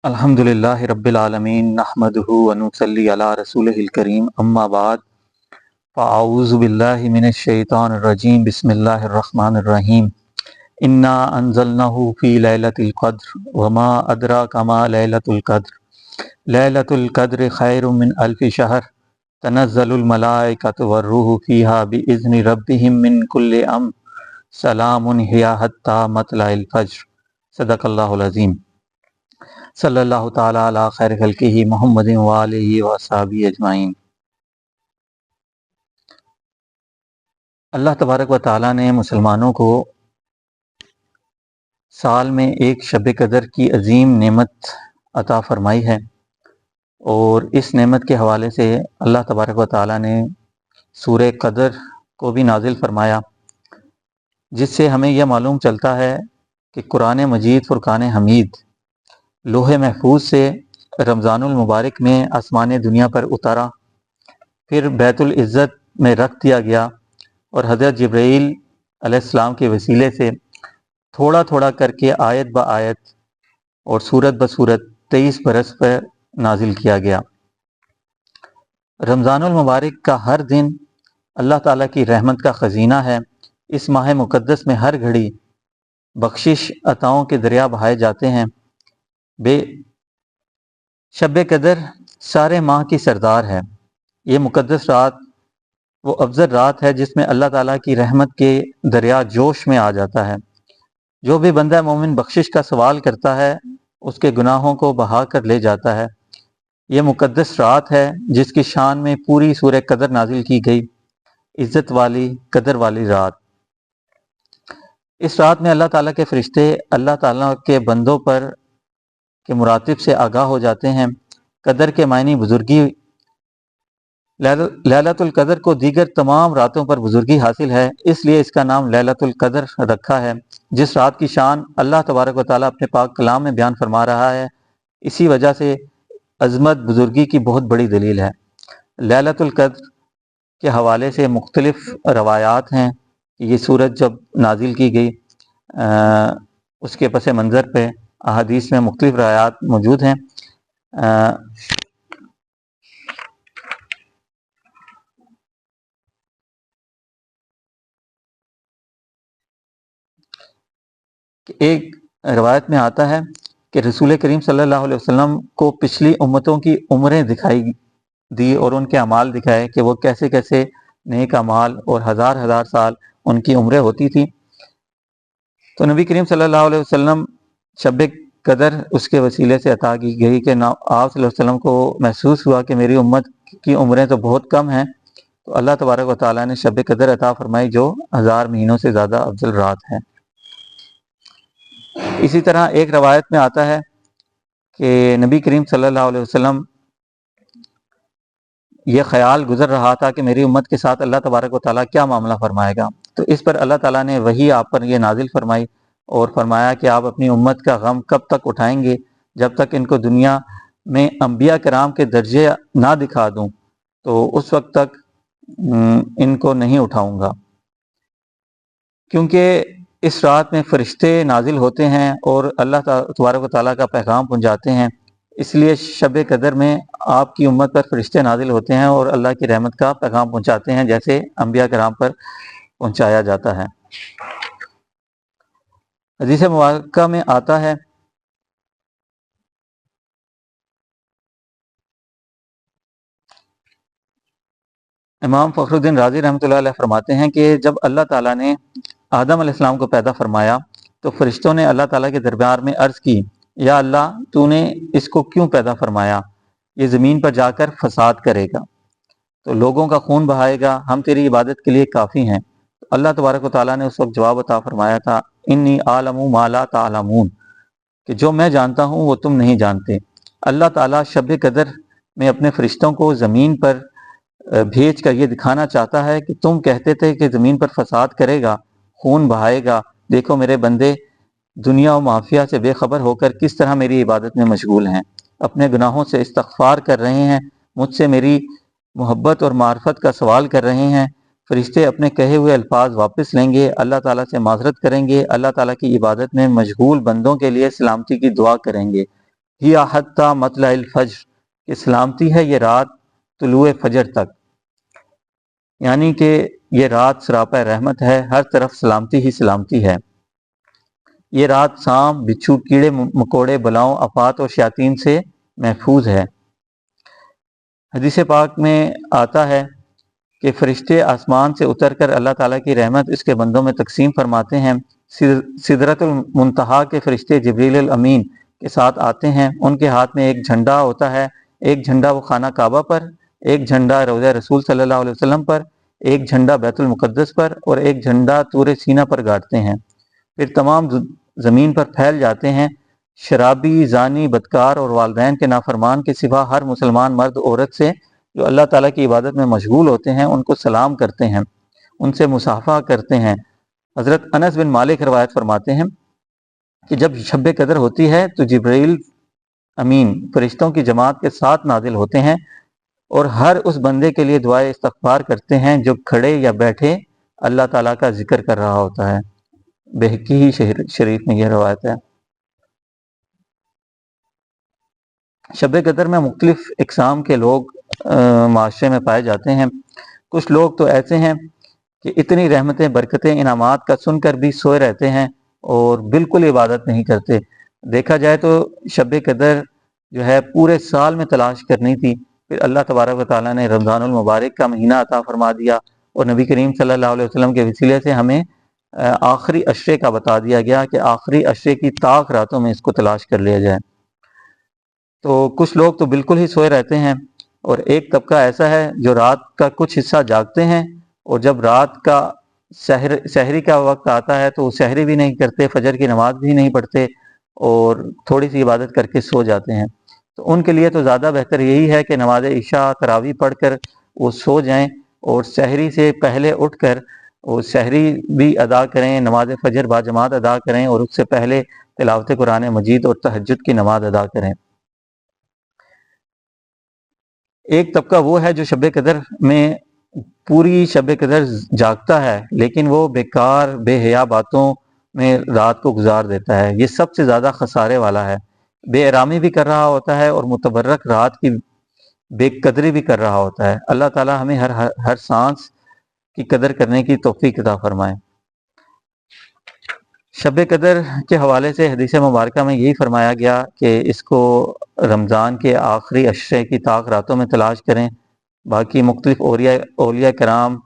الحمدللہ رب العالمین نحمدہ ونصلی علی رسولہ الکریم اما بعد فاعوذ باللہ من الشیطان الرجیم بسم اللہ الرحمن الرحیم انا انزلناہ فی لیلۃ القدر وما ادراک ما لیلۃ القدر لیلۃ القدر خیر من الف شہر تنزل الملائکۃ والروح فیہا باذن ربہم من کل امر سلام ہی حتی مطلع الفجر صدق اللہ العظیم صلی اللہ تعالیٰ علی خیر خلقہ محمد وآلہ وصحبہ اجمعین۔ اللہ تبارک و تعالیٰ نے مسلمانوں کو سال میں ایک شب قدر کی عظیم نعمت عطا فرمائی ہے، اور اس نعمت کے حوالے سے اللہ تبارک و تعالیٰ نے سورہ قدر کو بھی نازل فرمایا، جس سے ہمیں یہ معلوم چلتا ہے کہ قرآن مجید فرقان حمید لوح محفوظ سے رمضان المبارک میں آسمان دنیا پر اتارا، پھر بیت العزت میں رکھ دیا گیا، اور حضرت جبرائیل علیہ السلام کے وسیلے سے تھوڑا تھوڑا کر کے آیت با آیت اور سورت بسورت 23 برس پر نازل کیا گیا۔ رمضان المبارک کا ہر دن اللہ تعالیٰ کی رحمت کا خزینہ ہے۔ اس ماہ مقدس میں ہر گھڑی بخشش عطاؤں کے دریا بہائے جاتے ہیں۔ شب قدر سارے ماہ کی سردار ہے۔ یہ مقدس رات وہ افضل رات ہے جس میں اللہ تعالیٰ کی رحمت کے دریا جوش میں آ جاتا ہے۔ جو بھی بندہ مومن بخشش کا سوال کرتا ہے اس کے گناہوں کو بہا کر لے جاتا ہے۔ یہ مقدس رات ہے جس کی شان میں پوری سورہ قدر نازل کی گئی، عزت والی قدر والی رات۔ اس رات میں اللہ تعالیٰ کے فرشتے اللہ تعالیٰ کے بندوں پر کے مراتب سے آگاہ ہو جاتے ہیں۔ قدر کے معنی بزرگی۔ لیلۃ القدر کو دیگر تمام راتوں پر بزرگی حاصل ہے، اس لیے اس کا نام لیلۃ القدر رکھا ہے۔ جس رات کی شان اللہ تبارک و تعالیٰ اپنے پاک کلام میں بیان فرما رہا ہے، اسی وجہ سے عظمت بزرگی کی بہت بڑی دلیل ہے۔ لیلۃ القدر کے حوالے سے مختلف روایات ہیں کہ یہ سورت جب نازل کی گئی، اس کے پس منظر پہ احادیث میں مختلف روایات موجود ہیں۔ ایک روایت میں آتا ہے کہ رسول کریم صلی اللہ علیہ وسلم کو پچھلی امتوں کی عمریں دکھائی دی اور ان کے اعمال دکھائے کہ وہ کیسے کیسے نیک اعمال اور ہزار ہزار سال ان کی عمریں ہوتی تھی۔ تو نبی کریم صلی اللہ علیہ وسلم شب قدر اس کے وسیلے سے عطا کی گئی کہ آپ صلی اللہ علیہ وسلم کو محسوس ہوا کہ میری امت کی عمریں تو بہت کم ہیں، تو اللہ تبارک و تعالیٰ نے شب قدر عطا فرمائی جو 1000 مہینوں سے زیادہ افضل رات ہے۔ اسی طرح ایک روایت میں آتا ہے کہ نبی کریم صلی اللہ علیہ وسلم یہ خیال گزر رہا تھا کہ میری امت کے ساتھ اللہ تبارک و تعالیٰ کیا معاملہ فرمائے گا، تو اس پر اللہ تعالیٰ نے وہی آپ پر یہ نازل فرمائی اور فرمایا کہ آپ اپنی امت کا غم کب تک اٹھائیں گے، جب تک ان کو دنیا میں انبیاء کرام کے درجے نہ دکھا دوں تو اس وقت تک ان کو نہیں اٹھاؤں گا، کیونکہ اس رات میں فرشتے نازل ہوتے ہیں اور اللہ تبارک و تعالیٰ کا پیغام پہنچاتے ہیں۔ اس لیے شب قدر میں آپ کی امت پر فرشتے نازل ہوتے ہیں اور اللہ کی رحمت کا پیغام پہنچاتے ہیں، جیسے انبیاء کرام پر پہنچایا جاتا ہے۔ حدیث مبارکہ میں آتا ہے امام فخر الدین رازی رحمۃ اللہ علیہ فرماتے ہیں کہ جب اللہ تعالیٰ نے آدم علیہ السلام کو پیدا فرمایا تو فرشتوں نے اللہ تعالیٰ کے دربار میں عرض کی، یا اللہ تو نے اس کو کیوں پیدا فرمایا؟ یہ زمین پر جا کر فساد کرے گا، تو لوگوں کا خون بہائے گا، ہم تیری عبادت کے لیے کافی ہیں۔ تو اللہ تبارک و تعالیٰ نے اس وقت جواب عطا فرمایا تھا، انی اعلم ما لا تعلمون، کہ جو میں جانتا ہوں وہ تم نہیں جانتے۔ اللہ تعالیٰ شب قدر میں اپنے فرشتوں کو زمین پر بھیج کر یہ دکھانا چاہتا ہے کہ تم کہتے تھے کہ زمین پر فساد کرے گا، خون بہائے گا، دیکھو میرے بندے دنیا و معافیہ سے بے خبر ہو کر کس طرح میری عبادت میں مشغول ہیں، اپنے گناہوں سے استغفار کر رہے ہیں، مجھ سے میری محبت اور معرفت کا سوال کر رہے ہیں۔ فرشتے اپنے کہے ہوئے الفاظ واپس لیں گے، اللہ تعالیٰ سے معذرت کریں گے، اللہ تعالیٰ کی عبادت میں مشغول بندوں کے لیے سلامتی کی دعا کریں گے۔ ہی حتی مطلع الفجر، کہ سلامتی ہے یہ رات طلوع فجر تک، یعنی کہ یہ رات سراپا رحمت ہے، ہر طرف سلامتی ہی سلامتی ہے۔ یہ رات سانپ، بچھو، کیڑے مکوڑے، بلاؤں، آفات اور شیاطین سے محفوظ ہے۔ حدیث پاک میں آتا ہے کہ فرشتے آسمان سے اتر کر اللہ تعالیٰ کی رحمت اس کے بندوں میں تقسیم فرماتے ہیں۔ سدرۃ المنتہا کے فرشتے جبریل الامین کے ساتھ آتے ہیں، ان کے ہاتھ میں ایک جھنڈا ہوتا ہے، ایک جھنڈا وہ خانہ کعبہ پر، ایک جھنڈا روضہ رسول صلی اللہ علیہ وسلم پر، ایک جھنڈا بیت المقدس پر اور ایک جھنڈا طور سینہ پر گاڑتے ہیں، پھر تمام زمین پر پھیل جاتے ہیں۔ شرابی، زانی، بدکار اور والدین کے نافرمان کے سوا ہر مسلمان مرد عورت سے جو اللہ تعالیٰ کی عبادت میں مشغول ہوتے ہیں ان کو سلام کرتے ہیں، ان سے مصافحہ کرتے ہیں۔ حضرت انس بن مالک روایت فرماتے ہیں کہ جب شب قدر ہوتی ہے تو جبرائیل امین فرشتوں کی جماعت کے ساتھ نازل ہوتے ہیں اور ہر اس بندے کے لیے دعائے استغفار کرتے ہیں جو کھڑے یا بیٹھے اللہ تعالیٰ کا ذکر کر رہا ہوتا ہے۔ بہقی شریف میں یہ روایت ہے۔ شب قدر میں مختلف اقسام کے لوگ معاشرے میں پائے جاتے ہیں۔ کچھ لوگ تو ایسے ہیں کہ اتنی رحمتیں، برکتیں، انعامات کا سن کر بھی سوئے رہتے ہیں اور بالکل عبادت نہیں کرتے۔ دیکھا جائے تو شب قدر جو ہے پورے سال میں تلاش کرنی تھی، پھر اللہ تبارک و تعالیٰ نے رمضان المبارک کا مہینہ عطا فرما دیا اور نبی کریم صلی اللہ علیہ وسلم کے وسیلے سے ہمیں آخری عشرے کا بتا دیا گیا کہ آخری عشرے کی طاق راتوں میں اس کو تلاش کر لیا جائے۔ تو کچھ لوگ تو بالکل ہی سوئے رہتے ہیں اور ایک طبقہ ایسا ہے جو رات کا کچھ حصہ جاگتے ہیں اور جب رات کا سحری کا وقت آتا ہے تو وہ سحری بھی نہیں کرتے، فجر کی نماز بھی نہیں پڑھتے اور تھوڑی سی عبادت کر کے سو جاتے ہیں۔ تو ان کے لیے تو زیادہ بہتر یہی ہے کہ نماز عشاء تراویح پڑھ کر وہ سو جائیں اور سحری سے پہلے اٹھ کر وہ سحری بھی ادا کریں، نماز فجر باجماعت ادا کریں اور اس سے پہلے تلاوت قرآن مجید اور تہجد کی نماز ادا کریں۔ ایک طبقہ وہ ہے جو شب قدر میں پوری شب قدر جاگتا ہے لیکن وہ بیکار بے حیا باتوں میں رات کو گزار دیتا ہے، یہ سب سے زیادہ خسارے والا ہے۔ بے احرامی بھی کر رہا ہوتا ہے اور متبرک رات کی بے قدری بھی کر رہا ہوتا ہے۔ اللہ تعالی ہمیں ہر سانس کی قدر کرنے کی توفیق عطا فرمائے۔ شب قدر کے حوالے سے حدیث مبارکہ میں یہی فرمایا گیا کہ اس کو رمضان کے آخری عشرے کی طاق راتوں میں تلاش کریں۔ باقی مختلف اولیاء کرام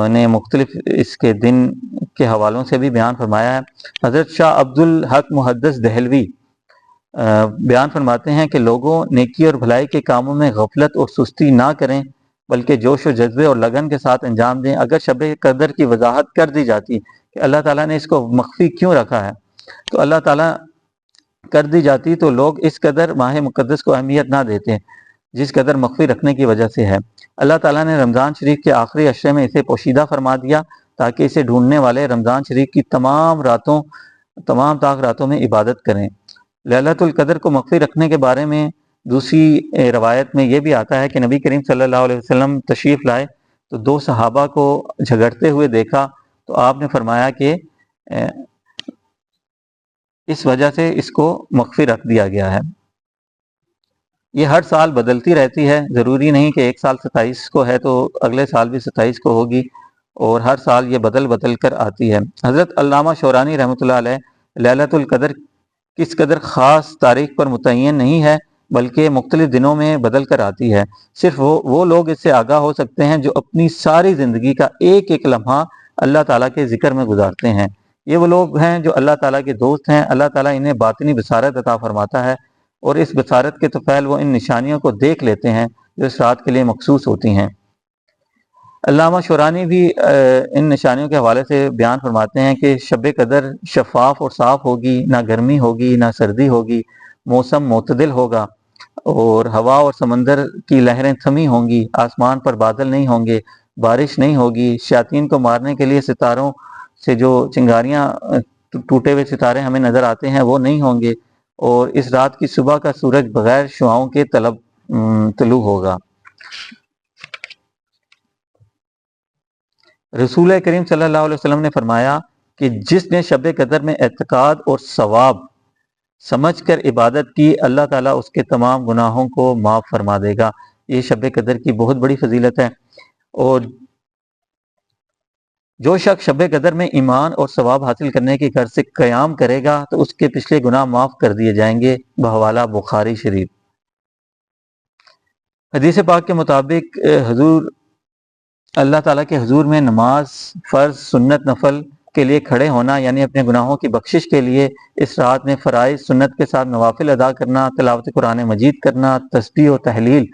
نے مختلف اس کے دن کے حوالوں سے بھی بیان فرمایا ہے۔ حضرت شاہ عبد الحق محدث دہلوی بیان فرماتے ہیں کہ لوگوں نیکی اور بھلائی کے کاموں میں غفلت اور سستی نہ کریں بلکہ جوش و جذبے اور لگن کے ساتھ انجام دیں۔ اگر شب قدر کی وضاحت کر دی جاتی کہ اللہ تعالیٰ نے اس کو مخفی کیوں رکھا ہے تو اللہ تعالیٰ کر دی جاتی تو لوگ اس قدر ماہ مقدس کو اہمیت نہ دیتے جس قدر مخفی رکھنے کی وجہ سے ہے۔ اللہ تعالیٰ نے رمضان شریف کے آخری عشرے میں اسے پوشیدہ فرما دیا تاکہ اسے ڈھونڈنے والے رمضان شریف کی تمام طاق راتوں میں عبادت کریں۔ لیلۃ القدر کو مخفی رکھنے کے بارے میں دوسری روایت میں یہ بھی آتا ہے کہ نبی کریم صلی اللہ علیہ وسلم تشریف لائے تو دو صحابہ کو جھگڑتے ہوئے دیکھا تو آپ نے فرمایا کہ اس وجہ سے اس کو مخفی رکھ دیا گیا ہے۔ یہ ہر سال بدلتی رہتی ہے، ضروری نہیں کہ ایک سال 27 کو ہے تو اگلے سال بھی 27 کو ہوگی، اور ہر سال یہ بدل کر آتی ہے۔ حضرت علامہ شورانی رحمۃ اللہ علیہ لیلۃ القدر کس قدر خاص تاریخ پر متعین نہیں ہے بلکہ مختلف دنوں میں بدل کر آتی ہے۔ صرف وہ لوگ اس سے آگاہ ہو سکتے ہیں جو اپنی ساری زندگی کا ایک ایک لمحہ اللہ تعالیٰ کے ذکر میں گزارتے ہیں۔ یہ وہ لوگ ہیں جو اللہ تعالیٰ کے دوست ہیں، اللہ تعالیٰ انہیں باطنی بصارت عطا فرماتا ہے اور اس بصارت کے طفیل وہ ان نشانیوں کو دیکھ لیتے ہیں جو اس رات کے لیے مخصوص ہوتی ہیں۔ علامہ شورانی بھی ان نشانیوں کے حوالے سے بیان فرماتے ہیں کہ شب قدر شفاف اور صاف ہوگی، نہ گرمی ہوگی نہ سردی ہوگی، موسم معتدل ہوگا اور ہوا اور سمندر کی لہریں تھمی ہوں گی، آسمان پر بادل نہیں ہوں گے، بارش نہیں ہوگی، شیاطین کو مارنے کے لیے ستاروں سے جو چنگاریاں ٹوٹے ہوئے ستارے ہمیں نظر آتے ہیں وہ نہیں ہوں گے، اور اس رات کی صبح کا سورج بغیر شعاؤں کے طلوع ہوگا۔ رسول کریم صلی اللہ علیہ وسلم نے فرمایا کہ جس نے شب قدر میں اعتقاد اور ثواب سمجھ کر عبادت کی، اللہ تعالیٰ اس کے تمام گناہوں کو معاف فرما دے گا۔ یہ شب قدر کی بہت بڑی فضیلت ہے، اور جو شخص شب قدر میں ایمان اور ثواب حاصل کرنے کی غرض سے قیام کرے گا تو اس کے پچھلے گناہ معاف کر دیے جائیں گے، بحوالہ بخاری شریف۔ حدیث پاک کے مطابق حضور اللہ تعالیٰ کے حضور میں نماز، فرض، سنت، نفل کے لیے کھڑے ہونا، یعنی اپنے گناہوں کی بخشش کے لیے اس رات میں فرائض، سنت کے ساتھ نوافل ادا کرنا، تلاوت قرآن مجید کرنا، تسبیح و تحلیل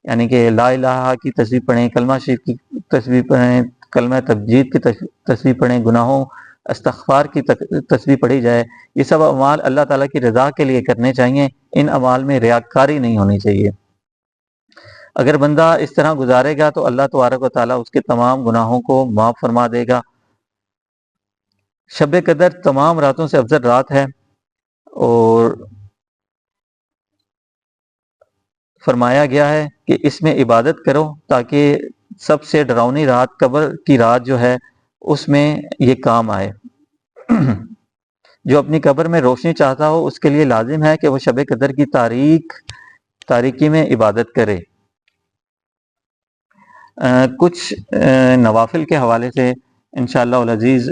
یعنی کہ لا الہ کی تسبیح پڑھیں، کلمہ شریف کی تسبیح پڑھیں، کلمہ تبجید کی تسبیح پڑھیں، گناہوں استغفار کی تسبیح پڑھی جائے، یہ سب اعمال اللہ تعالیٰ کی رضا کے لیے کرنے چاہیے۔ ان اعمال میں ریاکاری نہیں ہونی چاہیے۔ اگر بندہ اس طرح گزارے گا تو اللہ تبارک و تعالیٰ اس کے تمام گناہوں کو معاف فرما دے گا۔ شب قدر تمام راتوں سے افضل رات ہے، اور فرمایا گیا ہے کہ اس میں عبادت کرو تاکہ سب سے ڈراؤنی رات، قبر کی رات جو ہے، اس میں یہ کام آئے۔ جو اپنی قبر میں روشنی چاہتا ہو اس کے لیے لازم ہے کہ وہ شب قدر کی تاریکی میں عبادت کرے۔ کچھ نوافل کے حوالے سے انشاءاللہ العزیز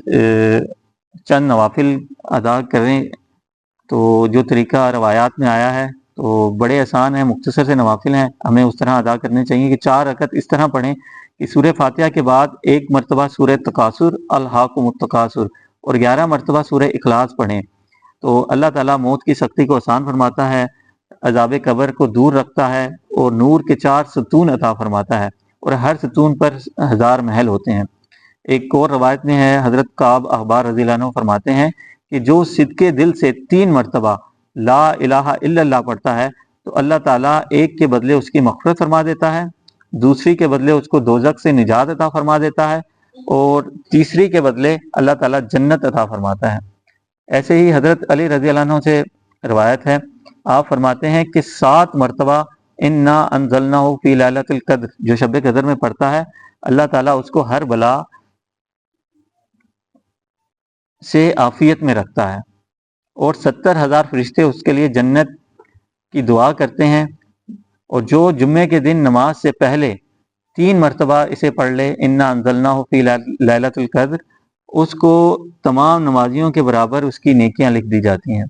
چند نوافل ادا کریں، تو جو طریقہ روایات میں آیا ہے تو بڑے آسان ہیں، مختصر سے نوافل ہیں، ہمیں اس طرح ادا کرنے چاہیے کہ 4 رکعت اس طرح پڑھیں کہ سورہ فاتحہ کے بعد 1 مرتبہ سورہ تکاثر الہاکم التکاثر اور 11 مرتبہ سورہ اخلاص پڑھیں، تو اللہ تعالیٰ موت کی سختی کو آسان فرماتا ہے، عذاب قبر کو دور رکھتا ہے، اور نور کے 4 ستون عطا فرماتا ہے، اور ہر ستون پر 1000 محل ہوتے ہیں۔ ایک اور روایت میں ہے، حضرت کعب احبار رضی اللہ عنہ فرماتے ہیں کہ جو صدقے دل سے 3 مرتبہ لا الہ الا اللہ پڑھتا ہے تو اللہ تعالیٰ ایک کے بدلے اس کی مغفرت فرما دیتا ہے، دوسری کے بدلے اس کو دوزخ سے نجات عطا فرما دیتا ہے، اور تیسری کے بدلے اللہ تعالیٰ جنت عطا فرماتا ہے۔ ایسے ہی حضرت علی رضی اللہ عنہ سے روایت ہے، آپ فرماتے ہیں کہ 7 مرتبہ انا انزلناہ فی لیلۃ القدر جو شب قدر میں پڑھتا ہے، اللہ تعالیٰ اس کو ہر بلا سے عافیت میں رکھتا ہے، اور 70,000 فرشتے اس کے لیے جنت کی دعا کرتے ہیں، اور جو جمعے کے دن نماز سے پہلے 3 مرتبہ اسے پڑھ لے انا انزلناہ فی لیلۃ القدر، اس کو تمام نمازیوں کے برابر اس کی نیکیاں لکھ دی جاتی ہیں۔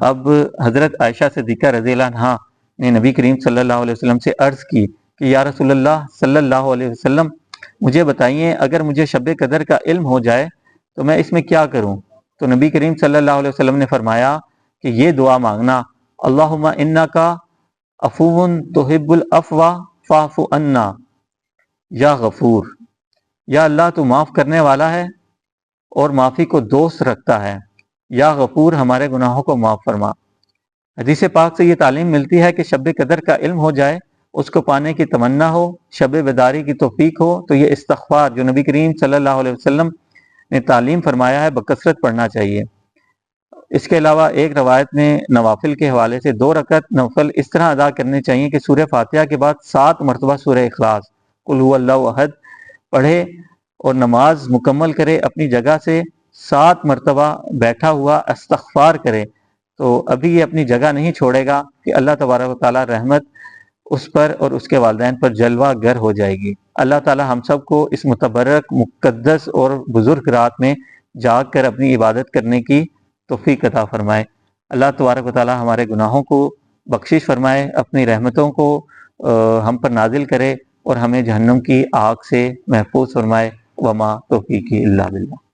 اب حضرت عائشہ صدیقہ رضی اللہ عنہا نے نبی کریم صلی اللہ علیہ وسلم سے عرض کی کہ یا رسول اللہ صلی اللہ علیہ وسلم، مجھے بتائیے اگر مجھے شب قدر کا علم ہو جائے تو میں اس میں کیا کروں؟ تو نبی کریم صلی اللہ علیہ وسلم نے فرمایا کہ یہ دعا مانگنا، اللہم انکا عفو تحب العفو فاعف عنا یا غفور، یا اللہ تو معاف کرنے والا ہے اور معافی کو دوست رکھتا ہے، یا غفور ہمارے گناہوں کو معاف فرما۔ حدیث پاک سے یہ تعلیم ملتی ہے کہ شب قدر کا علم ہو جائے، اس کو پانے کی تمنا ہو، شب بیداری کی توفیق ہو، تو یہ استغفار جو نبی کریم صلی اللہ علیہ وسلم نے تعلیم فرمایا ہے بکثرت پڑھنا چاہیے۔ اس کے علاوہ ایک روایت میں نوافل کے حوالے سے 2 رکعت نفل اس طرح ادا کرنے چاہیے کہ سورہ فاتحہ کے بعد 7 مرتبہ سورہ اخلاص قل هو اللہ احد پڑھے اور نماز مکمل کرے، اپنی جگہ سے 7 مرتبہ بیٹھا ہوا استغفار کرے، تو ابھی یہ اپنی جگہ نہیں چھوڑے گا کہ اللہ تبارک و تعالیٰ رحمت اس پر اور اس کے والدین پر جلوہ گر ہو جائے گی۔ اللہ تعالیٰ ہم سب کو اس متبرک، مقدس اور بزرگ رات میں جاگ کر اپنی عبادت کرنے کی توفیق عطا فرمائے۔ اللہ تبارک و تعالیٰ ہمارے گناہوں کو بخشش فرمائے، اپنی رحمتوں کو ہم پر نازل کرے، اور ہمیں جہنم کی آگ سے محفوظ فرمائے۔ وما توفیقی الا باللہ۔